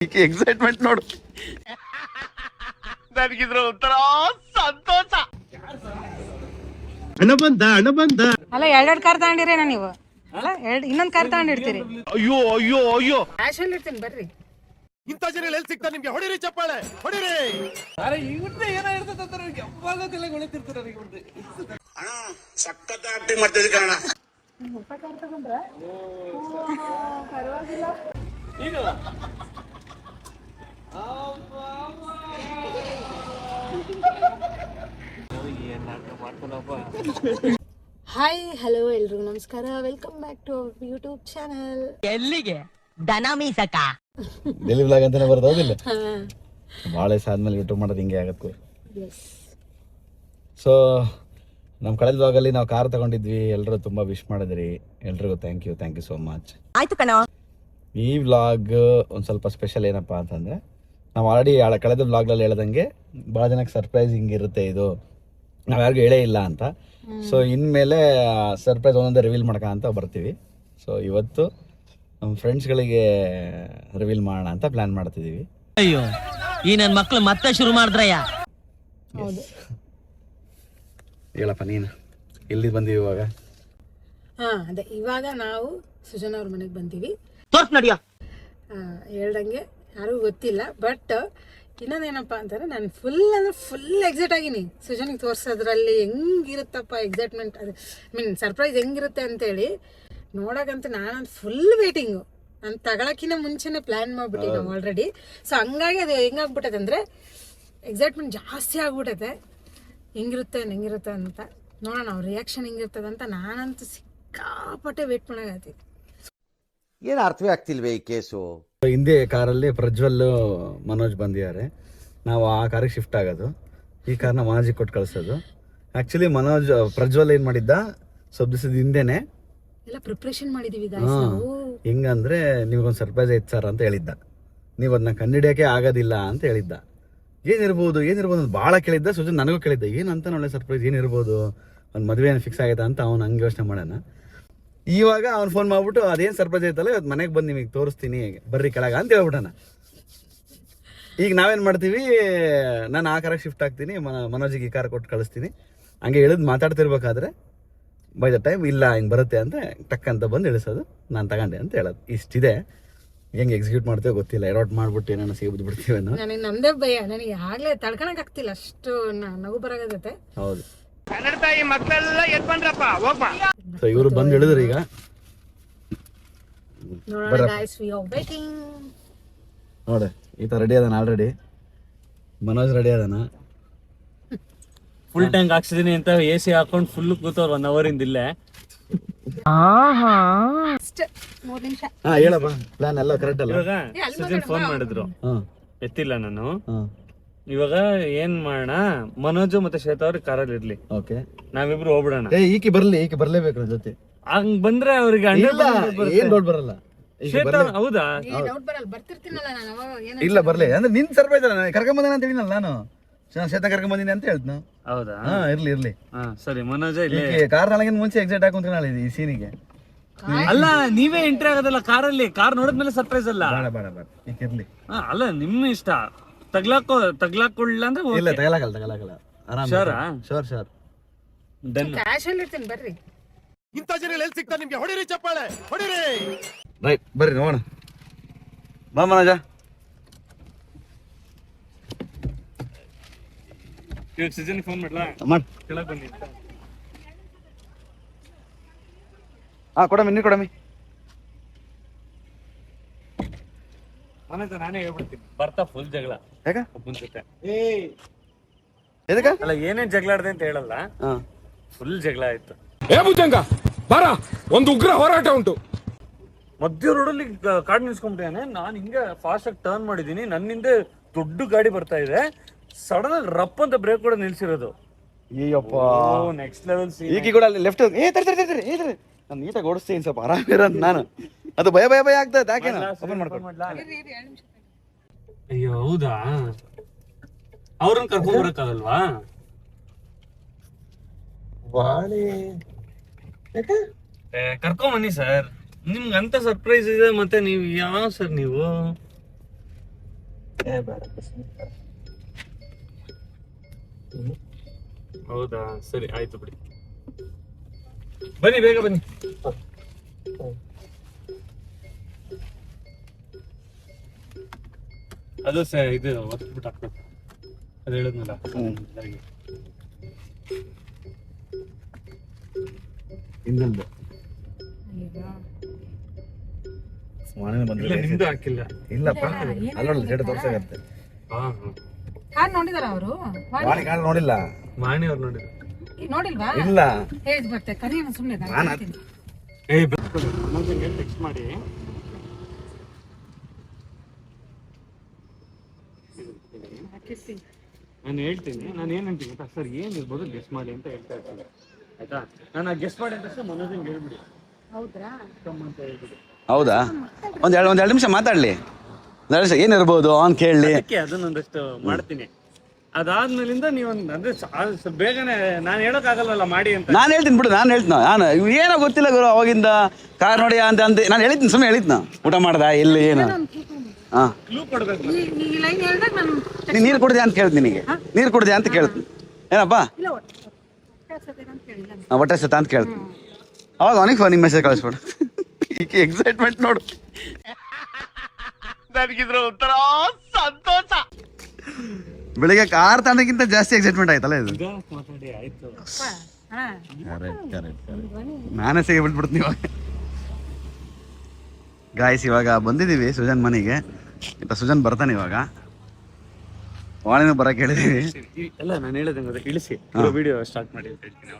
Excitement ನೋಡು. ನನಗಿದ್ರ ಒಂಥರ ಸಂತೋಷ. ಹಣ ಬಂದ ಅಲ್ಲ ಎರಡೆರಡು ಕಾರ್ ತಗೊಂಡಿರೇನ ನೀವು? ಅಲ್ಲ ಇನ್ನೊಂದ್ ಕಾರ್ ತಗೊಂಡಿರ್ತೀರಿ. ಅಯ್ಯೋ ಅಯ್ಯೋ ಅಯ್ಯೋ, ಕ್ಯಾಶ್ ಅಲ್ಲಿ ಇರ್ತೀನಿ ಬರ್ರಿ. ಇಂಥ ಜನ ಎಲ್ಲಿ ಸಿಗ್ತಾರೆ ನಿಮ್ಗೆ? ಹೊಡಿರಿ ಚಪ್ಪಾಳೆ, ಹೊಡಿರಿ. ಅರೆ ಇವ್ರದ್ದೇ ಏನೋ ಇರ್ತದಂತಾರೆ ಯಾವಾಗ ತಲೆ ಗೊಳಿತಿರ್ತಾರೆ ಇವ್ರದ್ದು. ಅಣ್ಣ ಸಖತ್ ಆಕ್ಟಿಂಗ್ ಮಾಡ್ತಿದ್ದೆ ಕಣ. ಹಾಯ್ ಹಲೋ ಎಲ್ರಿಗೂ ನಮಸ್ಕಾರ, welcome back to YouTube channel. ಎಲ್ಲಿಗೆ ದನ ಮೀಸಕ ಡೆಲಿ ವ್ಲಾಗ್ ಅಂತಾನೆ ಬರೋದಿಲ್ಲ. ಭಾಳ ದಿವಸ ಆದ್ಮೇಲೆ ಯೂಟ್ಯೂಬ್ ಮಾಡೋದು ಹಿಂಗೆ ಆಗತ್ತೆ. ಸೊ ನಮ್ಮ ಕಳೆದ ವ್ಲಾಗಲ್ಲಿ ನಾವು ಕಾರ್ ತಗೊಂಡಿದ್ವಿ. ಎಲ್ಲರೂ ತುಂಬ ವಿಶ್ ಮಾಡಿದ್ರಿ, ಎಲ್ರಿಗೂ ಥ್ಯಾಂಕ್ ಯು ಸೋ ಮಚ್. ಆಯ್ತು ಕಣ. ಈ ವ್ಲಾಗ್ ಒಂದು ಸ್ವಲ್ಪ ಸ್ಪೆಷಲ್ ಏನಪ್ಪ ಅಂತಂದರೆ, ನಾವು ಆಲ್ರೆಡಿ ಕಳೆದ ವ್ಲಾಗ್ನಲ್ಲಿ ಹೇಳ್ದಂಗೆ ಭಾಳ ಜನಕ್ಕೆ ಸರ್ಪ್ರೈಸ್ ಹಿಂಗಿರುತ್ತೆ ಇದು, ನಾವು ಯಾರಿಗೂ ಹೇಳೇ ಇಲ್ಲ ಅಂತ. ಸೊ ಇನ್ಮೇಲೆ ಸರ್ಪ್ರೈಸ್ ಒಂದೊಂದೇ ರಿವೀಲ್ ಮಾಡ್ಕ ಅಂತ ಬರ್ತೀವಿ. ಸೊ ಇವತ್ತು ನಮ್ಮ ಫ್ರೆಂಡ್ಸ್ಗಳಿಗೆ ರಿವೀಲ್ ಮಾಡೋಣ ಅಂತ ಪ್ಲ್ಯಾನ್ ಮಾಡ್ತಿದ್ದೀವಿ. ಅಯ್ಯೋ ಈ ನನ್ನ ಮಕ್ಳು ಮತ್ತೆ ಶುರು ಮಾಡಿದ್ರಯ್ಯ. ಹೇಳಪ್ಪ ನೀನು, ಎಲ್ಲಿ ಬಂದೀವಿ ಇವಾಗ? ಅದೇ ಇವಾಗ ನಾವು ಸುಜನ್ ಅವ್ರ ಮನೆಗೆ ಬಂದೀವಿ. ತೋರ್ಸ್ ನಡಿಯ. ಹೇಳ್ದಂಗೆ ಯಾರಿಗೂ ಗೊತ್ತಿಲ್ಲ, ಬಟ್ ಇನ್ನೊಂದೇನಪ್ಪ ಅಂತಂದ್ರೆ ನಾನು ಫುಲ್ ಎಕ್ಸೈಟ್ ಆಗಿನಿ ಸುಜನಿಗೆ ತೋರ್ಸೋದ್ರಲ್ಲಿ. ಹೆಂಗಿರುತ್ತಪ್ಪ ಎಕ್ಸೈಟ್ಮೆಂಟ್, ಅದು ಸರ್ಪ್ರೈಸ್ ಹೆಂಗಿರುತ್ತೆ ಅಂತೇಳಿ ನೋಡೋಕ್ಕಂತ ನಾನು ಫುಲ್ ವೇಟಿಂಗು. ನಾನು ತಗೊಳಕ್ಕಿಂತ ಮುಂಚೆನೇ ಪ್ಲ್ಯಾನ್ ಮಾಡಿಬಿಟ್ಟಿ ನಾವು ಆಲ್ರೆಡಿ. ಸೊ ಹಂಗಾಗಿ ಅದು ಹೆಂಗಾಗ್ಬಿಟ್ಟದೆ ಅಂದರೆ ಎಕ್ಸೈಟ್ಮೆಂಟ್ ಜಾಸ್ತಿ ಆಗ್ಬಿಟ್ಟೈತೆ. ಹೆಂಗಿರುತ್ತೆ ಅಂತ ನೋಡೋಣ, ಅವ್ರ ರಿಯಾಕ್ಷನ್ ಹೆಂಗಿರ್ತದೆ ಅಂತ. ನಾನಂತೂ ಸಿಕ್ಕಾಪಟ್ಟೆ ವೇಟ್ ಮಾಡಾಕತ್ತೀನಿ. ಏನು ಅರ್ಥವೇ ಆಗ್ತಿಲ್ವೇ ಈ ಕೇಸು? ಹಿಂದೆ ಕಾರಲ್ಲಿ ಪ್ರಜ್ವಲ್ ಮನೋಜ್ ಬಂದಿದ್ದಾರೆ. ನಾವು ಆ ಕಾರಿಗೆ ಶಿಫ್ಟ್ ಆಗೋದು, ಈ ಕಾರ್ನ ಮನೋಜಿಗೆ ಕೊಟ್ಟು ಕಳಿಸೋದು. ಆ್ಯಕ್ಚುಲಿ ಪ್ರಜ್ವಲ್ ಏನು ಮಾಡಿದ್ದ, ಸ್ವಲ್ಪ ದಿವಸದ ಹಿಂದೆನೆ ಎಲ್ಲ ಪ್ರಿಪ್ರೇಷನ್ ಮಾಡಿದೀವಿ. ಹಿಂಗಂದ್ರೆ ನಿಮ್ಗೊಂದು ಸರ್ಪ್ರೈಸ್ ಐತೆ ಸರ್ ಅಂತ ಹೇಳಿದ್ದ. ನೀವು ಅದನ್ನ ಕಂಡಿಡಿಯೋಕೆ ಆಗೋದಿಲ್ಲ ಅಂತ ಹೇಳಿದ್ದ. ಏನಿರ್ಬೋದು ಅಂತ ಭಾಳ ಕೇಳಿದ್ದ. ಸುಜನ್ ನನಗೂ ಕೇಳಿದ್ದ, ಏನಂತ ಒಳ್ಳೆ ಸರ್ಪ್ರೈಸ್ ಏನಿರ್ಬೋದು, ಒಂದು ಮದುವೆ ಏನು ಫಿಕ್ಸ್ ಆಗೈತಾ ಅಂತ ಅವ್ನು ಹಂಗೆ ಯೋಚನೆ ಮಾಡೋಣ. ಇವಾಗ ಅವ್ನು ಫೋನ್ ಮಾಡ್ಬಿಟ್ಟು ಅದೇನು ಸರ್ಪ್ರೈಸ್ ಐತಲ್ಲ ಇವತ್ತು ಮನೆಗೆ ಬಂದು ನಿಮಗೆ ತೋರಿಸ್ತೀನಿ ಬರ್ರಿ ಕೆಳಗ ಅಂತ ಹೇಳ್ಬಿಟ್ಟಣ. ಈಗ ನಾವೇನು ಮಾಡ್ತೀವಿ, ನಾನು ಆ ಕಾರಿಗೆ ಶಿಫ್ಟ್ ಆಗ್ತೀನಿ, ಮನೋಜಿಗೆ ಈ ಕಾರ್ ಕೊಟ್ಟು ಕಳಿಸ್ತೀನಿ. ಹಂಗೆ ಹೇಳಿದ್ ಮಾತಾಡ್ತಿರ್ಬೇಕಾದ್ರೆ ಬೈ ದ ಟೈಮ್ ಇಲ್ಲ ಹಿಂಗೆ ಬರುತ್ತೆ ಅಂತ ಟಕ್ ಅಂತ ಬಂದು ಇಳಿಸೋದು, ನಾನು ತಗೊಂಡೆ ಅಂತ ಹೇಳೋದು. ಇಷ್ಟಿದೆ. ಹೆಂಗೆ ಎಕ್ಸಿಕ್ಯೂಟ್ ಮಾಡ್ತೇವೆ ಗೊತ್ತಿಲ್ಲ, ಎರಡ್ ಮಾಡ್ಬಿಟ್ಟು ಏನಾನ ಸಿಗ್ಬಿಟ್ಟು ಬಿಡ್ತೀವೇನೋ. ನನಗೆ ನಮ್ದೇ ಭಯ, ನನಗೆ ಆಗ್ಲೇ ತಡ್ಕೊಳಕ್ ಆಗ್ತಿಲ್ಲ, ಅಷ್ಟು ನಗು ಬರಾಗತ್ತೆ. ಹೌದು. ಕನ್ನಡ ತಾಯಿ ಮಕ್ಕಳೆಲ್ಲ ಎದ್ ಬಂದ್ರಪ್ಪ ಹೋಗ್ಬಾ. ಸೊ ಇವರು ಬಂದು ಇಳಿದ್ರು ಈಗ. ನೋಡೋಣ ಗೈಸ್, ವಿ ಆರ್ ವೇಟಿಂಗ್. ನೋಡಿ ಈತ ರೆಡಿ ಅದಾನ ಆಲ್ರೆಡಿ. ಮನೋಜ್ ರೆಡಿ ಅದಾನ. ಫುಲ್ ಟ್ಯಾಂಕ್ ಹಾಕ್ಸಿದೀನಿ ಅಂತ AC ಹಾಕೊಂಡು ಫುಲ್ ಕೂತವ್ರು 1 hour ಇಂದ ಇಲ್ಲೇ. ಅಷ್ಟೇ 3 ನಿಮಿಷ. ಹೇಳಪ್ಪ, ಪ್ಲಾನ್ ಎಲ್ಲ ಕರೆಕ್ಟ್ ಅಲ್ಲ? ಇವಾಗ ಸುಜನ್ ಫೋನ್ ಮಾಡಿದ್ರು, ಎತ್ತಿಲ್ಲ ನಾನು. ಇವಾಗ ಏನ್ ಮಾಡೋಣ, ಮನೋಜ್ ಮತ್ತೆ ಶ್ವೇತಾ ಅವ್ರಿಗೆ ಕಾರಲ್ಲಿ ಇರ್ಲಿ, ಓಕೆ ನಾವಿಬ್ರು ಹೋಗ್ಬಿಡೋಣ. ಈಕೆ ಬರ್ಲೇಬೇಕು ಜೊತೆ. ಹಂಗ್ ಬಂದ್ರೆ ಅವ್ರಿಗೆ ಏನ್ ಡೌಟ್ ಬರಲ್ಲ. ಶ್ವೇತಾ ಹೌದಾ? ಡೌಟ್ ಬರಲ್ಲ, ಬರ್ತಿರ್ತೀನಲ್ಲ ನಾನು ಅವಾಗ. ಏನು ಇಲ್ಲ ಬರ್ಲಿ ಅಂದ್ರೆ ನಿನ್ ಸರ್ಪ್ರೈಸ್ ಅಲ್ಲ, ಕರ್ಕೊಂಬಂದ ಅಂತ ಹೇಳಿನಲ್ಲ ನಾನು. ಶ್ವೇತಾ ಕರ್ಕೊಂಬಂದಿನಿ ಅಂತ ಹೇಳ್ತು. ಹೌದಾ? ಇರ್ಲಿ. ಸರಿ ಮನೋಜ ಇಲ್ಲಿ ಕಾರ್ ನನಗಿನ್ ಮುಂಚೆ ಎಕ್ಸೈಟ್ ಹಾಕೊಂತ ಈ ಸೀನಿಗೆ. ಅಲ್ಲ ನೀವೇ ಎಂಟ್ರಿ ಆಗೋದಲ್ಲ ಕಾರಲ್ಲಿ, ಕಾರ್ ನೋಡಿದ್ಮೇಲೆ ಸರ್ಪ್ರೈಸ್ ಅಲ್ಲ. ಬೇಡ ಈಗ ಇರ್ಲಿ. ಅಲ್ಲ ನಿಮ್ಮ ಇಷ್ಟ. ತಗ್ಲಾಕೊಳ್ಳ ಅಂದ್ರೆ ಇಲ್ಲ ತಗಲಾಗಲ್ಲ ಆರಾಮ. Sure done. ಕ್ಯಾಶ್ ಅಲ್ಲಿ ಇರ್ತೀನಿ ಬರ್ರಿ. ಇಂಥ ಜನ ಎಲ್ಲಿ ಸಿಗ್ತಾರೆ ನಿಮ್ಗೆ? ಹೊಡಿರಿ ಚಪ್ಪಾಳೆ, ಹೊಡಿರಿ. ರೈಟ್ ಬರ್ರಿ ನೋಡೋಣ. ಬಾ ಮನೋಜ. ಸೀಸನ್ ಫೋನ್ ಮಾಡ್ಲಾ? ಮಾಡ್. ಕೆಳಗೆ ಬನ್ನಿ. ಕೊಡಮಿ ನೀರು ಕೊಡಮಿ. ನಾನೇ ಹೇಳ್ಬಿಡ್ತೀನಿ, ಬರ್ತಾ ಫುಲ್ ಜಗಳ. ಯಾಕ? ಒಬ್ಬನ ಜೊತೆ ಎದಕ್ಕ? ಅಲ್ಲ ಏನೇನ್ ಜಗಳ ಆಡ್ದೆ ಅಂತ ಹೇಳಲ್ಲ, ಫುಲ್ ಜಗಳ ಆಯ್ತು. ಭುಜಂಗ ಬಾರ, ಒಂದು ಉಗ್ರ ಹೋರಾಟ ಉಂಟು. ಮಧ್ಯ ರೋಡಲ್ಲಿ ಕಾಡ್ ನಿಲ್ಸ್ಕೊಂಡ್ಬಿಟ್ಟಿದ್ದಾನೆ. ನಾನು ಹಿಂಗೆ ಫಾಸ್ಟ್ ಆಗಿ ಟರ್ನ್ ಮಾಡಿದೀನಿ, ನನ್ನಿಂದ ದೊಡ್ಡ ಗಾಡಿ ಬರ್ತಾ ಇದೆ. ಸಡನ್ ಆಗಿ ರಪ್ ಅಂತ ಬ್ರೇಕ್ ಕೂಡ ನಿಲ್ಸಿರೋದು. Ayyappa, next level scene. ಈಗ ಕೂಡ ಅಲ್ಲಿ ಲೆಫ್ಟ್ ನಾನು ನೀಟಾಗಿ ಓಡಿಸ್ತೀನಿ, ಸ್ವಲ್ಪ ಆರಾಮಿರ ನಾನು. ಅದು ಭಯ ಆಗ್ತದೆ. ಯಾಕೆ ಓಪನ್ ಮಾಡ್ಕೊಂಡು? ಅಯ್ಯೋ ಹೌದಾ? ಅವ್ರನ್ನ ಕರ್ಕೊಂಡ್ ಬರಕ್ಕಾಗಲ್ವಾ? ಕರ್ಕೊಂಡ್ ಬನ್ನಿ ಸರ್, ನಿಮ್ಗೆ ಅಂತ ಸರ್ಪ್ರೈಸ್ ಇದೆ. ಮತ್ತೆ ನೀವು ಯಾವ ಸರ್ ನೀವು? ಹೌದಾ, ಸರಿ ಆಯ್ತು ಬಿಡಿ. ಬನ್ನಿ ಬೇಗ ಬನ್ನಿ. ಅದು ಇದು ಒತ್ಬಿಟ್ಟು ಹಾಕ್ಬೇಕು. ಅದು ಹೇಳಿದ್ನಲ್ಲ. ಹಿಂದಲ್ದು ಇಲ್ಲ, ನಿಮ್ದು ಹಾಕಿಲ್ಲ. ಇಲ್ಲಪ್ಪ, ಅಲ್ಲೋಡಿ ಸೇಟ ತೋರ್ಸಾಗತ್ತೆ. ಹಾ ಕಾರ್ ನೋಡಿದಾರ ಅವರು? ವಾಣಿ ಕಾಣ್ ನೋಡಿಲ್ಲ. ಮಾಣಿ ಅವ್ರು ನೋಡಿದ್ರು. ನೋಡಿಲ್ವಾ? ಇಲ್ಲ ಹೇಳಿ ಬರ್ತೆ ಕರಿಯೋಣ ಸುಮ್ಮನೆ. ಟೆಕ್ಸ್ಟ್ ಮಾಡಿ. ನಾನು ಹೇಳ್ತೀನಿ, ನಾನು ಏನಂತೀನಿ ಗೊತ್ತಾ ಸರ್, ಏನಿರ್ಬೋದು ಗೆಸ್ ಮಾಡಿ ಅಂತ ಹೇಳ್ತಾ ಇರ್ತೀನಿ, ಆಯ್ತಾ? ನಾನು ಗೆಸ್ ಮಾಡಿ ಅಂತ ಸರ್ ಮನೋಜಂಗೆ ಹೇಳ್ಬಿಡಿ. ಹೌದ್ರಾ? ಅಂತ ಹೇಳ್ಬಿಡಿ. ಹೌದಾ? ಒಂದೆರಡು ನಿಮಿಷ ಮಾತಾಡ್ಲಿ. ಏನಿರ್ಬೋದು ಅಂತ ಕೇಳಲಿ. ಅದಕ್ಕೆ ಅದನ್ನೊಂದಷ್ಟು ಮಾಡ್ತೀನಿ. ಅದಾದ್ಮೇಲಿಂದ ನೀವೊಂದು ಅಂದ್ರೆ ಬೇಗನೆ ನಾನು ಹೇಳೋಕ್ಕಾಗಲ್ವಲ್ಲ ಮಾಡಿ ಅಂತ. ನಾನು ಹೇಳ್ತೀನಿ ಬಿಡು, ನಾನು ಹೇಳ್ತೀನಿ. ನಾನು ಏನೋ ಗೊತ್ತಿಲ್ಲ ಗುರು, ಅವಾಗಿಂದ ಕಾರ್ ನೋಡಿ ಅಂತ ನಾನು ಹೇಳಿದ್ನ, ಸುಮ್ಮನೆ ಹೇಳಿದ್ನ. ಊಟ ಮಾಡ್ದ ಎಲ್ಲಿ ಏನು? ಹಾ, ಕ್ಲೂ ಕೊಡ್ಬೇಕು. ಈ ಲೈನ್ ಹೇಳ್ದಾಗ ನಾನು ನೀನು ನೀರು ಕುಡ್ದೆ ಅಂತ ಕೇಳ್ತೀನಿ. ನಿನಗೆ ನೀರು ಕುಡ್ದೆ ಅಂತ ಕೇಳ್ತೀನಿ. ಏನಪ್ಪ ಇಲ್ಲ ಅಂತ ಕೇಳಿಲ್ಲ. ಹೊಟ್ಟೆ ಸತ ಅಂತ ಕೇಳ್ತೀನಿ. ಅವಾಗ ಅವನಿಗೆ ನಿಮ್ಮ ಮೆಸೇಜ್ ಕಳಿಸ್ಬಿಡು. ಈಗ ಎಕ್ಸೈಟ್ಮೆಂಟ್ ನೋಡು. ನನಗಿದ್ರ ಒಂಥರ ಸಂತೋಷ. ಬೆಳಿಗ್ಗೆ ಕಾರ್ ತಾಣಕ್ಕಿಂತ ಜಾಸ್ತಿ ಎಕ್ಸೈಟ್ಮೆಂಟ್ ಆಯ್ತಲ್ಲ ಇದು. ಮಾತಾಡಿ ಆಯ್ತು. ನಾನೇ ಸಿಗಿ ಬಿಟ್ಬಿಡ್ತೀನಿ ಇವಾಗ. ಗಾಯ್ಸ್, ಇವಾಗ ಬಂದಿದ್ದೀವಿ ಸುಜನ್ ಮನೆಗೆ. ಸುಜನ್ ಬರ್ತಾನೆ ಇವಾಗ. ವಾಣಿನೂ ಬರಕ್ಕೆ ಹೇಳಿದೀವಿ. ಎಲ್ಲ ನಾನು ಹೇಳೋದಂಗೆ ಇಳಿಸಿ ವಿಡಿಯೋ ಸ್ಟಾರ್ಟ್ ಮಾಡಿ ಅಂತ ಹೇಳ್ತೀನಿ.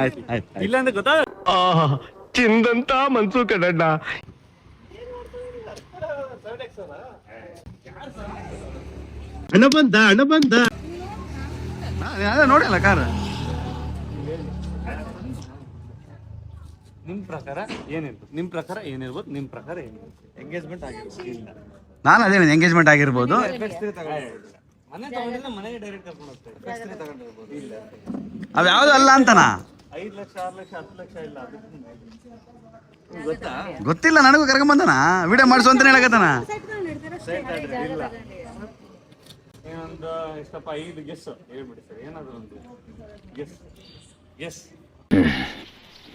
ಆಯ್ತು ಆಯ್ತು. ಇಲ್ಲ ಅಂದ್ರೆ ಗೊತ್ತಾ ಚಿಂದಂತ ಮನ್ಸು ಕಡಣ್ಣ. ಹಣ ಬಂದ ನೋಡಿಲ್ಲ ಕಾರ್. ನಿಮ್ ಪ್ರಕಾರ ಏನಿರ್ಬೋದು? ನಿಮ್ ಪ್ರಕಾರ ಏನಿರ್ಬೋದು? ನಿಮ್ ಪ್ರಕಾರ ಏನಿರ್ಬೋದು? ಎಂಗೇಜ್ಮೆಂಟ್ ಆಗಿರ್ಬೋದು. ಇಲ್ಲ, ನಾನು ಅದೇ ಎಂಗೇಜ್ಮೆಂಟ್ ಆಗಿರ್ಬೋದು. ಮನೆ ತಗೊಂಡಿಲ್ಲ, ಮನೆಗೆ ಡೈರೆಕ್ಟ್ ಕರ್ಕೊಂಡು ಹೋಗ್ತಾರೆ. ಇಲ್ಲ, ಅವ್ ಯಾವ್ದು ಅಲ್ಲ ಅಂತನ 5 ಲಕ್ಷ 6 ಲಕ್ಷ 10 ಲಕ್ಷ ಇಲ್ಲ. ಗೊತ್ತಾ? ಗೊತ್ತಿಲ್ಲ, ನನಗೂ ಕರ್ಕೊಂಡ್ ಬಂದನ. ವಿಡಿಯೋ ಮಾಡಿಸು ಅಂತ ಹೇಳಕತ್ತಾನ. ಏನೊಂದು ಎಷ್ಟಪ್ಪ 5 ಗೆಸ್ ಹೇಳ್ಬಿಡಿ ಸರ್. ಏನಾದ್ರು ಒಂದು ಗೆಸ್.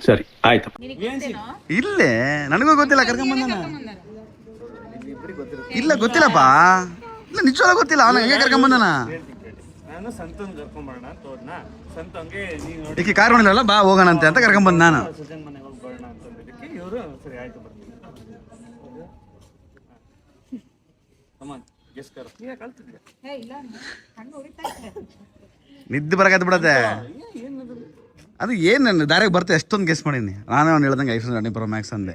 ಸರಿ ಆಯ್ತು. ಇಲ್ಲೇ ನನಗೂ ಗೊತ್ತಿಲ್ಲ, ಕರ್ಕೊಂಡ್ ಬಂದನ. ಇಲ್ಲ ಗೊತ್ತಿಲ್ಲಪ್ಪ, ಇಲ್ಲ ನಿಜವಾಗ್ಲೂ ಗೊತ್ತಿಲ್ಲ. ಅವನ ಹೆಂಗೆ ಕರ್ಕೊಂಡ್ ಬಂದನ? ನಾನು ಸಂತನ್ ಕರ್ಕೊಂಬರೋಣ ಅಂತ ಹೋದ್ನ. ಸಂತಂಗೆ ನೀವು ನೋಡಿ ಈಗ ಕಾರ್ ನೋಡಿಲ್ಲ, ಬಾ ಹೋಗೋಣಂತೆ ಅಂತ ಕರ್ಕೊಂಡ್ ಬಂದ ನಾನು. ಸುಜನ್ ಮನೆಗೆ ಹೋಗಿ ಬರೋಣ ಅಂತಂದಿದ್ದಕ್ಕೆ ಇವರು ಸರಿ ಆಯ್ತು ಬರ್ತೀನಿ. ಗೆಸ್ ಕರ್ ಕಳ್ತಿದ್ದೆ. ನಿದ್ದೆ ಬರಕತ್ ಬಿಡತ್ತೆ. ಅದು ಏನು ದಾರಿಗೆ ಬರ್ತೆ ಎಷ್ಟೊಂದು ಗೆಸ್ ಮಾಡೀನಿ. ನಾನೇ ಅವ್ನು ಹೇಳ್ದಂಗೆ iPhone 13 Pro Max ಅಂದೆ,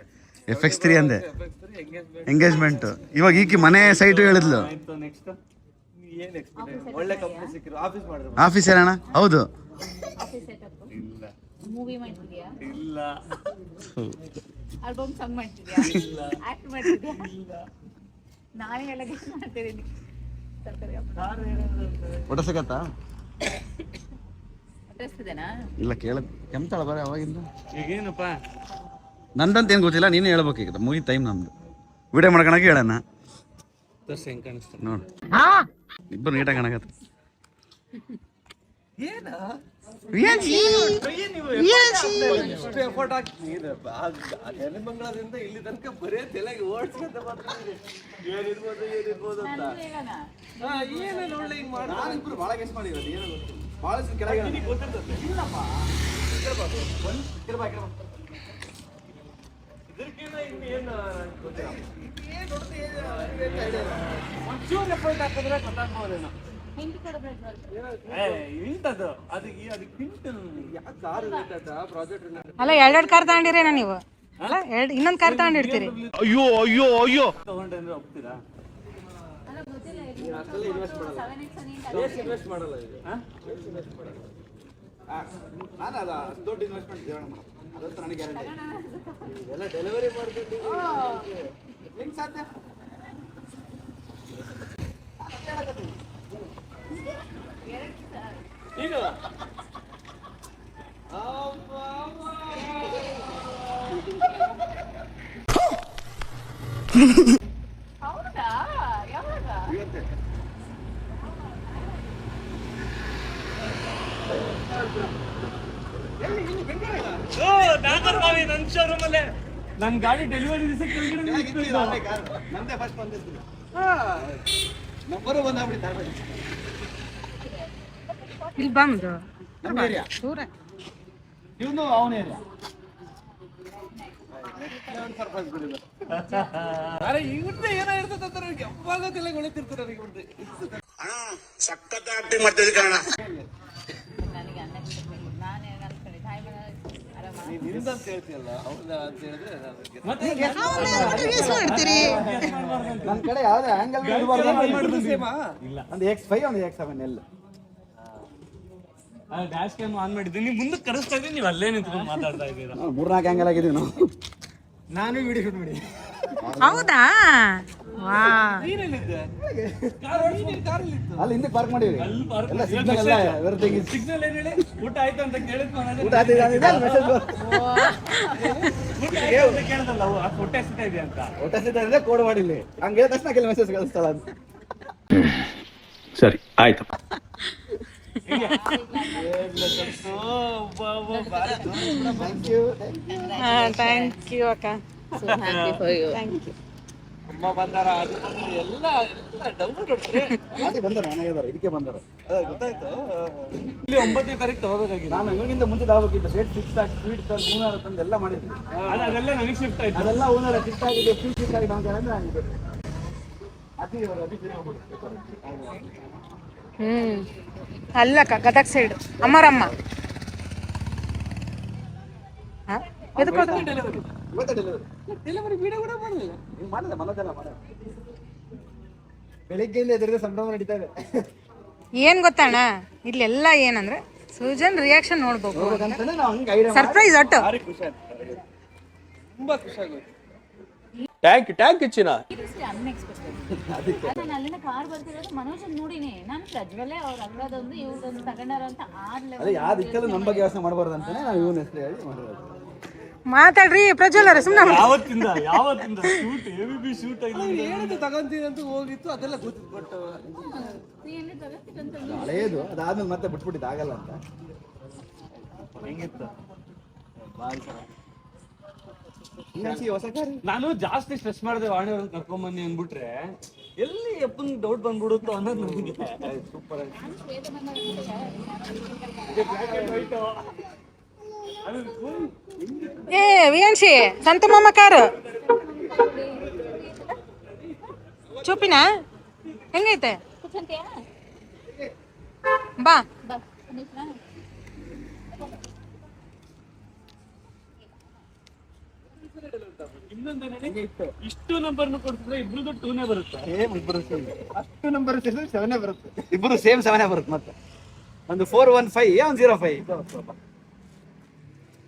FX3 ಅಂದೆ, ಎಂಗೇಜ್ಮೆಂಟ್. ಇವಾಗ ಈಕಿ ಮನೆ ಸೈಟು ಹೇಳಿದ್ಲು. ನೆಕ್ಸ್ಟ್ ಆಫೀಸ್ ಏನಣ್ಣ? ಹೌದು. ಮೂವಿ ಮಾಡ್ತಿದ್ಯಾ? ಇಲ್ಲ. ಆಲ್ಬಮ್ ಸಾಂಗ್ ಮಾಡ್ತಿದ್ಯಾ? ಆಕ್ಟ್ ಮಾಡ್ತಿದ್ಯಾ? ನಾನೇ ಎಲ್ಲ ಗೆಸ್ ಮಾಡ್ತಿದ್ದೀನಿ. ಊಟ ಸಿಗತ್ತಾ? ಅಡ್ರೆಸ್ತಿದೇನಾ? ಇಲ್ಲ, ಕೇಳ ಕೆಮ್ತಾಳ ಬರ ಅವಾಗಿಂದ. ಈಗೇನಪ್ಪ ನಂದಂತ ಏನು ಗೊತ್ತಿಲ್ಲ, ನೀನು ಹೇಳ್ಬೇಕು. ಈಗ ಮುಗಿ ಟೈಮ್ ನಮ್ದು. ವಿಡಿಯೋ ಮಾಡ್ಕೊಳಕ್ಕೆ ಹೇಳಣ್ಣ. ತೋರ್ಸಿ ಹೆಂಗೆ ಕಾಣಿಸ್ತಾರೆ ನೋಡು, ಇಬ್ಬರು ನೀಟಾಗಿ ಕಾಣಕತ್ತ. ಅಲ್ಲ, ಎರಡೆರಡು ಕಾರ್ ತಗೊಂಡಿರೇನ ನೀವು? ಅಲ್ಲ, ಇನ್ನೊಂದು ಕಾರ್ ತಗೊಂಡಿರ್ತೀರಿ. ಅಯ್ಯೋ ಅಯ್ಯೋ ಅಯ್ಯೋ. ತಗೊಂಡ್ರೆ ಅಂದ್ರೆ ಹೋಗ್ತೀರಾ? ನನ್ನ ಶೋರೂಮ್ ಅಲ್ಲೇ ನನ್ನ ಗಾಡಿ ಡೆಲಿವರಿ ನಂದೇ ಫಸ್ಟ್ ಬಂದಿದ್ದು ನಂಬರ್ ಒಂದು ಆಗ್ಬಿಟ್ಟಿದೆ ಇಲ್ಲಿ ಬಂದು ದೂರ ಇವನು ಅವನ ಏರಿಯಾ ಅರೆ ಇವ್ರದ್ದು ಏನೋ ಇರ್ತದೆ ಯಾವಾಗ ತಲೆ ಗೊಳಿತಿರ್ತಾರೆ ಇವ್ರದ್ದು ಸಖತ್ ಆಕ್ಟಿಂಗ್ ಮಾಡ್ತಿದ್ದೆ ಕಾರಣ ನನಗೆ ಅನ್ನ ಕೊಡ್ಬೇಕು. ನಾನು ಅನ್ಕೊಂಡೆ ತಾಯಿ ಮನೆ ಆರಾಮ ನಿಂದಂತ ಹೇಳ್ತೀಯಲ್ಲ ಅವ್ರನ್ನ ಅಂತ ಹೇಳಿದ್ರೆ ನನ್ನ ಕಡೆ ಯಾವ್ದು ಆಂಗಲ್ ಒಂದು X5 ಒಂದು X7 ಎಲ್ಲ ಡ್ಯಾಶ್ ಕ್ಯಾಮ್ ಆನ್ ಮಾಡಿದ್ದೀನಿ ಮುಂದೆ ಕರೆಸ್ತಾ ಇದ್ದೀನಿ ನೀವು ಅಲ್ಲೇ ನಿಂತ್ಕೊಂಡು ಮಾತಾಡ್ತಾ ಇದ್ದೀರಾ 3-4 ಆಂಗಲ್ ಆಗಿದ್ದೀವಿ ನಾವು. ನಾನು ವಿಡಿಯೋ ಶೂಟ್ ಮಾಡಿ ಹೌದಾ ವಾ ಅಲ್ಲಿ ಹಿಂದೆ ಪಾರ್ಕ್ ಮಾಡಿವಿ ಅಲ್ಲಿ park ಎಲ್ಲ ಮಾಡಿ. ಸಿಗ್ನಲ್ ಎಲ್ಲ everything is- ಸಿಗ್ನಲ್ ಏನ್ ಹೇಳಿ ಊಟ ಆಯ್ತು ಅಂತ ಕೇಳಿದ್ವಿ ಊಟ ಆಯ್ತು ಅಂತ ಮೆಸೇಜ್ ಕೇಳಿದಲ್ಲ ಹೊಟ್ಟೆ ಹಸಿತಾ ಇದೆ ಅಂತ ಊಟ ಸಿಗ್ತದೆ ಕೋಡ್ ಮಾಡಿಲ್ಲ ಹಂಗೆ ಹೇಳಿದ ತಕ್ಷಣ ಕೆಲವು ಮೆಸೇಜ್ ಕಳಿಸ್ತಾಳ ಅಂತ. ಸರಿ ಆಯ್ತು. ಥ್ಯಾಂಕ್ ಯು ಅಕ್ಕ so happy for you. Thank you. ಅಮ್ಮ ಬಂದಾರ ಅದು ಎಲ್ಲ ಡೌನ್ಲೋಡ್ ಆಂಟಿ ಬಂದರು ಮನೆಗೆ ಇದಾರೆ ಇದಕ್ಕೆ ಬಂದರು ಗೊತ್ತಾಯ್ತು. ಇಲ್ಲಿ 9ನೇ ತಾರೀಕು ತಗೋಬೇಕಾಗಿದೆ ನಾನು ಇವಾಗಿಂದ ಮುಂಚೆ ಆಗ್ಬೇಕಿತ್ತು ಡೇಟ್ ಫಿಕ್ಸ್ ಆಗಿ ಸ್ವೀಟ್ ತಂದು ಹೂನಾರ ತಂದು ಎಲ್ಲ ಮಾಡಿದ್ವಿ ಅದೆಲ್ಲ ನನಗೆ ಶಿಫ್ಟ್ ಆಯ್ತು ಅದೆಲ್ಲ ಹೂನಾರ ಫಿಕ್ಸ್ ಆಗಿದೆ ಫುಲ್ ಫಿಕ್ಸ್ ಆಗಿದೆ ಅಂತ ಹೇಳಿದ್ರೆ ನನಗೆ ಅತಿ ಅಲ್ಲಕ್ಕ ಗದಗ್ ಸೈಡ್ ಅಮರಮ್ಮ ಇವತ್ತೇ ಡೆಲಿವರಿ ವಿಡಿಯೋ ಕೂಡ ಮಾಡಲಿಲ್ಲ. ನೀವು ಮಾಡಿದೆ ಮನೋದೆಲ್ಲ ಮಾಡ ಬೆಳಿಗ್ಗೆಯಿಂದ ಎದುರಿಗೆ ಸಂಭ್ರಮ ನಡೀತಾ ಇದೆ ಏನ್ ಗೊತ್ತಣ್ಣ ಇಲ್ಲೆಲ್ಲ ಏನಂದ್ರೆ ಸುಜನ್ ರಿಯಾಕ್ಷನ್ ನೋಡ್ಬೇಕು ಅಂತಂದ್ರೆ ನಾವು ಹಂಗೆ ಐಡಿಯಾ ಸರ್ಪ್ರೈಸ್ ಒಟ್ಟು ಭಾರಿ ಖುಷಿ ಆಯ್ತು, ತುಂಬಾ ಖುಷಿ ಆಗೋಯ್ತು. ಟ್ಯಾಂಕ್ ಹೆಚ್ಚಿನ ನಾನು ಅಲ್ಲಿಂದ ಕಾರ್ ಬರ್ತಿರೋದು ಮನೋಜ್ ನೋಡಿನಿ ನಾನು ಪ್ರಜ್ವಲೆ ಅವ್ರ ಅಲ್ಲದೊಂದು ಇವ್ರದೊಂದು ತಗೊಂಡಾರ ಅಂತ ಅದೇ ಯಾವ ದಿಕ್ಕಲ್ಲೂ ನಮ್ಮ ಬಗ್ಗೆ ಯೋಚನೆ ಮಾಡಬಾರ್ದು ಅಂತಾನೆ ನಾವು ಇವನ ಹೆಸರು ಹೇಳಿ ಮಾಡಿರೋದು. ಮಾತಾಡ್ರಿ ಪ್ರಜ್ವಲರ ಸುಮ್ಮನೆ ಯಾವತ್ತಿಂದ ಶೂಟ್ ABB ಶೂಟ್ ಹೇಳಿದ್ದು ತಗೊಂತೀವಿ ಅಂತ ಹೋಗಿತ್ತು ಅದೆಲ್ಲ ಗೊತ್ತಿತ್ತು ಬಟ್ ಹಳೇದು ಅದಾದ್ಮೇಲೆ ಮತ್ತೆ ಬಿಟ್ಬಿಟ್ಟಿದ್ದು ಆಗಲ್ಲ ಅಂತ ಹೆಂಗಿತ್ತು ಇನ್ನೊಂದ್ಸಿ ಹೊಸ ಕಾರು ನಾನು ಜಾಸ್ತಿ ಸ್ಟ್ರೆಸ್ ಮಾಡಿದೆ ವಾಣಿಯವ್ರನ್ನ ಕರ್ಕೊಂಬನ್ನಿ ಅಂದ್ಬಿಟ್ರೆ ಎಲ್ಲಿ ಎಪ್ಪನ್ ಡೌಟ್ ಬಂದ್ಬಿಡುತ್ತೋ ಅನ್ನೋದು ನನಗೆ ಸೂಪರ್ ಏ ವಿಯನ್ಸಿ ಸಂತು ಮಾಮ ಕಾರು ಚೂಪಿನ ಹೆಂಗೈತೆ ಬಾ ಇಷ್ಟು ನಂಬರ್ನು ಕೊಡ್ತಿದ್ರೆ ಇಬ್ರದ್ದು 2ನೇ ಬರುತ್ತೆ ಸೇಮ್ ಇಬ್ಬರು ಸೇಮ್ ಅಷ್ಟು ನಂಬರ್ 7 ಬರುತ್ತೆ ಇಬ್ಬರು ಸೇಮ್ 7 ಬರುತ್ತೆ ಮತ್ತೆ ಒಂದು 415 ಒಂದು 05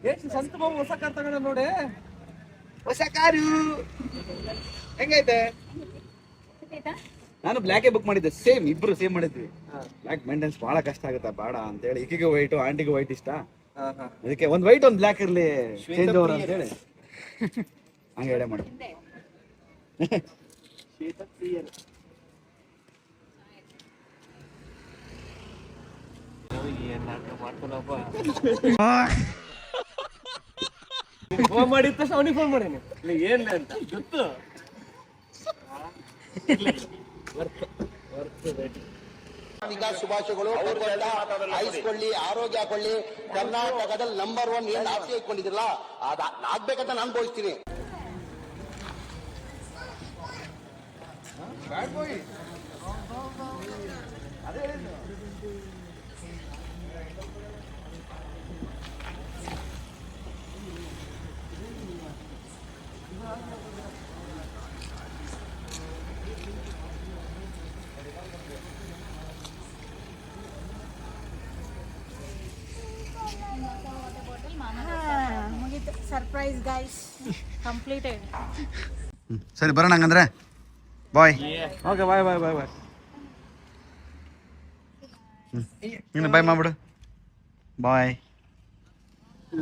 ಎಷ್ಟು ಸಂತ ಬಾಬು ಹೊಸ ಕಾರ್ ತಗೊಂಡ ನೋಡಿ. ಹೊಸ ಕಾರು ಹೆಂಗೈತೆ ನಾನು ಬ್ಲ್ಯಾಕೇ ಬುಕ್ ಮಾಡಿದ್ದೆ ಸೇಮ್ ಇಬ್ರು ಸೇಮ್ ಮಾಡಿದ್ವಿ ಬ್ಲ್ಯಾಕ್ ಮೇಂಟೆನ್ಸ್ ಬಹಳ ಕಷ್ಟ ಆಗುತ್ತೆ ಬೇಡ ಅಂತ ಹೇಳಿ ಈಕಿಗೆ ವೈಟ್ ಆಂಟಿಗೆ ವೈಟ್ ಇಷ್ಟ ಅದಕ್ಕೆ ಒಂದು ವೈಟ್ ಒಂದು ಬ್ಲ್ಯಾಕ್ ಇರಲಿ ಚೇಂಜ್ ಓವರ್ ಅಂತ ಹೇಳಿ ಹಂಗೆ ಹೇಳೇ ಮಾಡಿ ಫೋನ್ ಮಾಡಿದ ತಕ್ಷಣ ಅವನಿಗೆ ಫೋನ್ ಮಾಡೀನಿ ಏನ್ಲ ಅಂತ ಗೊತ್ತು. ಶುಭಾಶಯಗಳು ಹಾಯಿಸ್ಕೊಳ್ಳಿ, ಆರೋಗ್ಯ ಹಾಕೊಳ್ಳಿ. ಕರ್ನಾಟಕದಲ್ಲಿ ನಂಬರ್ 1 ಏನ್ ಆಸೆ ಇಟ್ಕೊಂಡಿದ್ರಲ್ಲ ಅದ ಆಗ್ಬೇಕಂತ ನಾನು ಬಯಸ್ತೀನಿ. Surprise guys completed. ಸರಿ ಬರೋಣ ಹಂಗಂದ್ರೆ ಬಾಯ್. ಓಕೆ ಬಾಯ್ ಬಾಯ್ ಬಾಯ್ ಬಾಯ್. ನೀನು ಬಾಯ್ ಮಾಡ್ಬಿಡು ಬಾಯ್.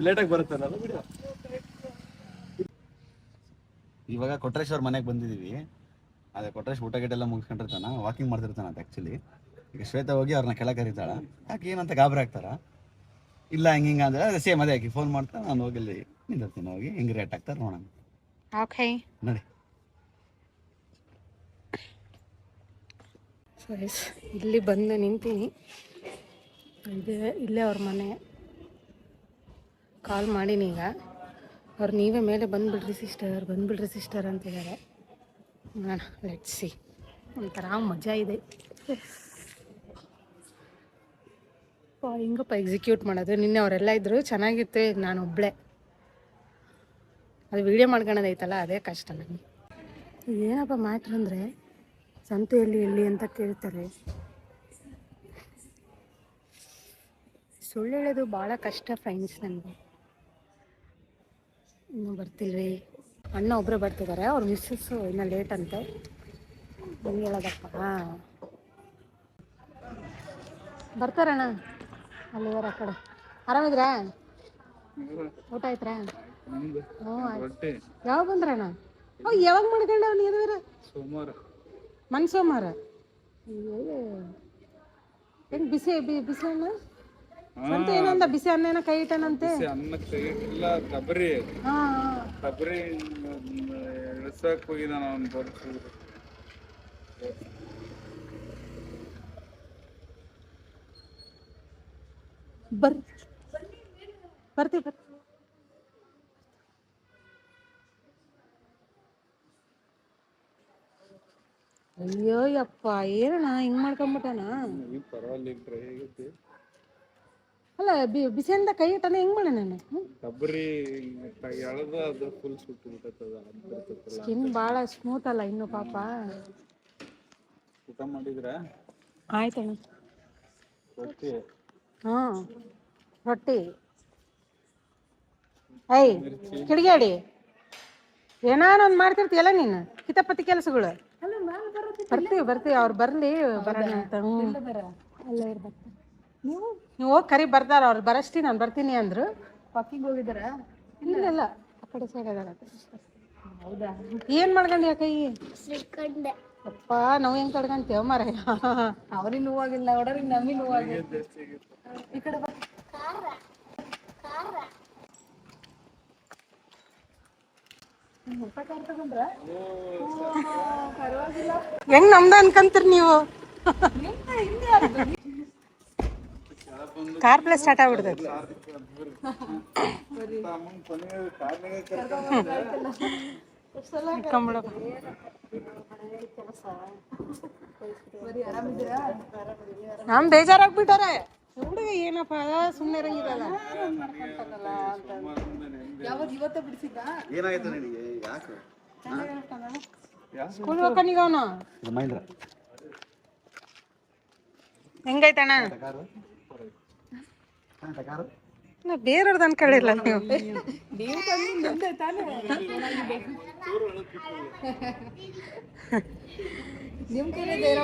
ಲೇಟಾಗಿ ಬರುತ್ತಲ್ಲ ವಿಡಿಯೋ. ಇವಾಗ ಕೊಟ್ರೇಶ್ವರ್ ಮನೆಗೆ ಬಂದಿದ್ದೀವಿ. ಅದೇ ಕೊಟ್ಟರೆ ಊಟ ಗಿಟ ಎಲ್ಲ ಮುಗಿಸ್ಕೊಂಡಿರ್ತಾನೆ, ವಾಕಿಂಗ್ ಮಾಡ್ತಿರ್ತಾನೆ ಅಂತ ಆ್ಯಕ್ಚುಲಿ. ಈಗ ಶ್ವೇತಾ ಹೋಗಿ ಅವ್ರನ್ನ ಕೆಳಗೆ ಕರೀತಾಳ, ಯಾಕೆ ಏನಂತ ಗಾಬರಿ ಆಗ್ತಾರ, ಇಲ್ಲ ಹಿಂಗೆ ಅಂದರೆ ಅದೇ ಸೇಮ್ ಅದೇ ಆಕಿ ಫೋನ್ ಮಾಡ್ತಾ ನಾನು ಹೋಗಿ ಅಲ್ಲಿ ನಿಂದಿರ್ತೀನಿ, ಹೋಗಿ ಹಿಂಗೆ ರೇಟ್ ಆಗ್ತಾರೆ ನೋಡೋಣ. ಓಕೆ ನೋಡಿ ಸೊ ಇಲ್ಲಿ ಬಂದು ನಿಂತೀನಿ. ಇಲ್ಲೇ ಅವ್ರ ಮನೆ. ಕಾಲ್ ಮಾಡೀನಿ ಈಗ, ಅವ್ರು ನೀವೇ ಮೇಲೆ ಬಂದುಬಿಡ್ರಿ ಸಿಸ್ಟರ್ ಅಂತಿದ್ದಾರೆ. ನೋಡೋಣ, ಲೆಟ್ಸ್ ಸಿ. ಒಂಥರ ಮಜಾ ಇದೆ. ಹಿಂಗಪ್ಪ ಎಕ್ಸಿಕ್ಯೂಟ್ ಮಾಡೋದು. ನಿನ್ನೆ ಅವರೆಲ್ಲ ಇದ್ದರು, ಚೆನ್ನಾಗಿತ್ತು. ಈಗ ನಾನು ಒಬ್ಬಳೇ ಅದು ವೀಡಿಯೋ ಮಾಡ್ಕೊಳೋದೈತಲ್ಲ, ಅದೇ ಕಷ್ಟ ನನಗೆ. ಏನಪ್ಪ ಮ್ಯಾಟ್ರ್ ಅಂದರೆ, ಸಂತೆಯಲ್ಲಿ ಎಲ್ಲಿ ಅಂತ ಕೇಳ್ತಾರೆ. ಸುಳ್ಳು ಹೇಳೋದು ಭಾಳ ಕಷ್ಟ ಫ್ರೆಂಡ್ಸ್ ನನಗೆ. ಇನ್ನೂ ಬರ್ತಿಲ್ರಿ. ಅಣ್ಣ ಒಬ್ಬರೇ ಬರ್ತಿದ್ದಾರೆ, ಅವ್ರ ಮಿಸ್ಸಸ್ಸು ಇನ್ನೂ ಲೇಟ್ ಅಂತೆ. ಹೆಂಗೆ ಹೇಳೋದಪ್ಪ, ಬರ್ತಾರಣ್ಣ ಅಲ್ಲಿವರ ಆ ಕಡೆ. ಆರಾಮಿದ್ರಾ? ಊಟ ಆಯ್ತಾ? ಹ್ಞೂ ಆಯ್ತು. ಯಾವಾಗ ಬಂದ್ರಣ್ಣ? ಯಾವಾಗ ಮಾಡ್ಕೊಂಡ ನೀವರ? ಸೋಮವಾರ. ಸೋಮವಾರ ಹೆಂಗೆ ಬಿಸಿ ಅನ್ನ ಅಂತ ಏನಂದ, ಬಿಸಿ ಅನ್ನ ಏನೋ ಕೈ ಇಟ್ಟನಂತೆ. ಅನ್ನ ಕೈ ಇಟ್ಟಿಲ್ಲ, ಕೊಬ್ಬರಿ ಇಳಿಸಕ್ ಹೋಗಿದಾನ ಅವ್ನು. ಬರ್ತೀವಿ. ಅಯ್ಯೋ ಯಪ್ಪ, ಏನಣ್ಣ ಹಿಂಗ್ ಮಾಡ್ಕೊಂಬಿಟ್ಟಣ? ಅಲ್ಲ, ಬಿಸಿಯಿಂದ ಕೈ ಇಟ್ಟನ ಹೆಂಗ್ ಮಾಡ ನಾನು? ಕೊಬ್ಬರಿ ಎಳೆದು ಅದು ಫುಲ್ ಸುಟ್ಟು ಬಿಟ್ಟದ. ಸ್ಕಿನ್ ಭಾಳ ಸ್ಮೂತ್ ಅಲ್ಲ ಇನ್ನು ಪಾಪ. ಊಟ ಮಾಡಿದ್ರ? ಆಯ್ತಣ್ಣ. ರೊಟ್ಟಿ? ಹಾಂ, ರೊಟ್ಟಿ. ಕಿಡಿಗೇಡಿ ಏನಾನೊಂದು ಮಾಡ್ತಿರ್ತೀಯಲ್ಲ ನೀನು, ಕಿತಾಪತಿ ಕೆಲಸಗಳು. ಬರ್ತೀವಿ ಅವ್ರು ಬರಲಿ, ಬರೋಣ ಅಂತ. ಅಲ್ಲೇ ಇರ್ಬೇಕು. ನೀವು ಹೋಗಿ ಕರಿ ಬರ್ತಾರ, ಅವ್ರು ಬರಷ್ಟಿ ನಾನು ಬರ್ತೀನಿ ಅಂದರು. ವಾಕಿಂಗ್ ಹೋಗಿದಾರ? ಇಲ್ಲ, ಆ ಕಡೆ ಸೈಡ್ ಅದಾರ. ಹೌದಾ? ಏನು ಮಾಡ್ಕೊಂಡಿ ಕೈ? ಅಪ್ಪ ನಾವು ಹೆಂಗೆ ಕಡ್ಕೊಂತೀವ ಮರ? ಅವ್ರಿಗೆ ನೋವಾಗಿಲ್ಲ, ನೋಡ್ರಿ ನಮಗೆ ನೋವಾಗಿದೆ. ಈ ಕಡೆ ಹೆಂಗ್ ನಮ್ದ ಅನ್ಕಂತೀರಿ ನೀವು? ಕಾರ್ ಪ್ಲೇ ಸ್ಟಾರ್ಟ್ ಆಗ್ಬಿಡ್ತೈತಿ. ನಮ್ ಬೇಜಾರಾಗ್ಬಿಟ್ಟಾರೆ ಹುಡುಗ. ಏನಪ್ಪ ಸುಮ್ಮನೆ ಇರಂಗಿರಲ್ಲ. ಇವತ್ತ ಬಿಡಿಸಿದ್ದ? ಏನಾಯ್ತು ನಿನಗೆ? ಯಾಕೆ ಸ್ಕೂಲ್ ಹೋಗ್ತಾನೀಗ ಅವನು. ಮಹೇಂದ್ರ ಹೆಂಗೈತಣ್ಣ? ನಾ ಬೇರೆಯವ್ರದ್ದು ಅನ್ಕೊಳ್ಳಿಲ್ಲ ನೀವು. ನೀವು ತಂದೆ ತಾನೇ ನಿಮ್ ಕಡೆ ಧೈರ್ಯ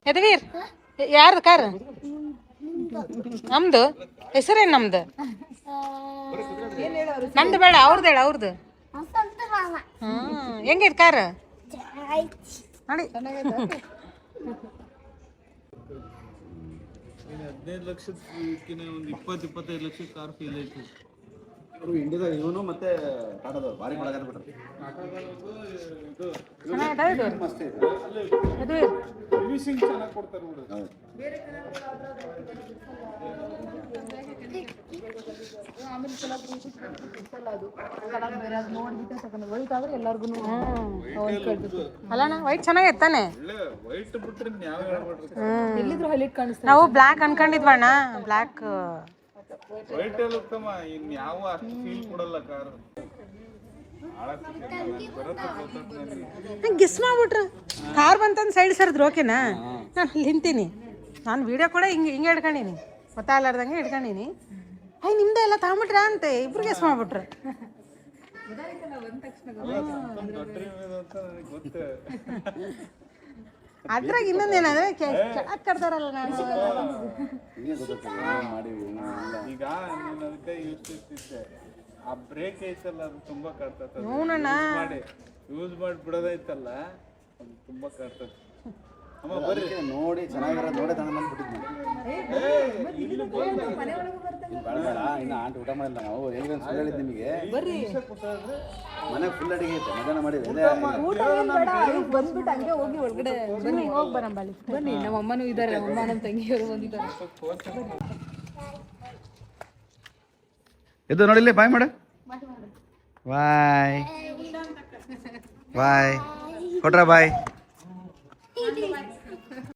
ಯದವೀರ್ ಯಾರ್ದು ಕಾರ್? ನಮ್ದು ಹೆಸರೇನು? ನಮ್ದು ನಮ್ದು ಬೇಡ, ಅವ್ರದ್ದು ಹೇಳ. ಅವ್ರದ್ದು ಹೆಂಗೈತೆ ಕಾರ್? ನೋಡಿ 15 ಲಕ್ಷಕ್ಕಿಂತ ಒಂದು 20-25 ಲಕ್ಷ ಕಾರ್ ಫೀಲ್ ಐತಿ. ಇಂಡಿಯಾದಾಗ ಇವನು ಮತ್ತೆ ಟಾಟಾದವ್ರು ಭಾರಿ ಮಾಡಾಕತ್ಬಿಟ್ರು. ಸರ್ವಿಸಿಂಗ್ ಚೆನ್ನಾಗಿ ಕೊಡ್ತಾರೆ ನೋಡು. ಅಲ್ಲಣ್ಣ ವೈಟ್ ಚೆನ್ನಾಗೈತೆ ತಾನೆ? ವೈಟ್ ಬಿಟ್ರೆ ಯಾವ ಹೇಳ್ಬಿಟ್ರಿ? ಎಲ್ಲಿದ್ರು ಹೈಲೈಟ್ ಕಾಣಿಸ್ತಾ. ನಾವು ಬ್ಲ್ಯಾಕ್ ಅನ್ಕೊಂಡಿದ್ವಣ್ಣ. ಬ್ಲ್ಯಾಕ್ ವೈಟ್ ಎಲ್ಲತ್ತಮ್ಮ, ಇನ್ ಯಾವ ಅಷ್ಟು ಫೀಲ್ ಕೊಡಲ್ಲ ಕಾರ್. ಗೆಸ್ ಮಾಡ್ಬಿಟ್ರ ಕಾರ್ ಬಂತಂದು ಸೈಡ್ ಸರ್ದ್ರು. ಓಕೆನಾ? ನಾನು ಅಲ್ಲಿ ನಿಂತೀನಿ. ನಾನು ವಿಡಿಯೋ ಕೂಡ ಹಿಂಗೆ ಹಿಡ್ಕೊಂಡೀನಿ, ಗೊತ್ತಾಗ್ಲಾರ್ದಂಗೆ ಹಿಡ್ಕೊಂಡೀನಿ. ನಿಮ್ದೆ ಎಲ್ಲ ತಗೊಂಬಿಟ್ರ ಅಂತೆ ಇಬ್ರು ಗೆಸ್ ಮಾಡ್ಬಿಟ್ರು. ಅದ್ರಾಗ ಇನ್ನೊಂದೇನಂದ್ರೆ ಕೆಳಕ್ ಕಡ್ದಾರಲ್ಲ. ನಾನು ಈಗ ನೀನು ಅದಕ್ಕೆ ಯೋಚಿಸ್ತಿದ್ದೆ, ಆ ಬ್ರೇಕ್ ಐತಲ್ಲ ಅದು ತುಂಬಾ ಕಾಡ್ತದೆ. ಹ್ಞೂನಣ್ಣ. ಯೂಸ್ ಮಾಡಿ ಬಿಡೋದೈತಲ್ಲ ಅದು ತುಂಬಾ ಕಾಡ್ತದೆ. ಅಮ್ಮ ಬರ್ರಿ. ನೋಡಿ ಚೆನ್ನಾಗಿರೋದು ನೋಡೇ ತಂದು ಬಂದ್ಬಿಟ್ಟಿದ್ವಿ. ಬೇಡ ಇನ್ನು ಆಂಟಿ ಊಟ ಮಾಡಿಲ್ಲ ನಾವು ಎಲ್ಲಿ ಸುಳ್ಳು ಹೇಳಿದ್ದು ನಿಮಗೆ. ಮನೆ ಫುಲ್ ಅಡಿಗೆ ಐತೆ ಮಧ್ಯಾಹ್ನ ಮಾಡಿದೆ. ಬಂದ್ಬಿಟ್ಟು ಹಂಗೆ ಹೋಗಿ ಒಳಗಡೆ ಬನ್ನಿ ಹೋಗಿ ಬರಂಬಲ್ಲಿ ಬನ್ನಿ. ನಮ್ಮ ಅಮ್ಮನೂ ಇದ್ದಾರೆ, ಅಮ್ಮ ನಮ್ಮ ತಂಗಿಯವರು ಬಂದಿದ್ದಾರೆ. ಇದು ನೋಡಿಲ್ಲ ಬಾಯ್ ಮಾಡು. ಬಾಯ್ ಬಾಯ್ ಕೊಟ್ರ ಬಾಯ್.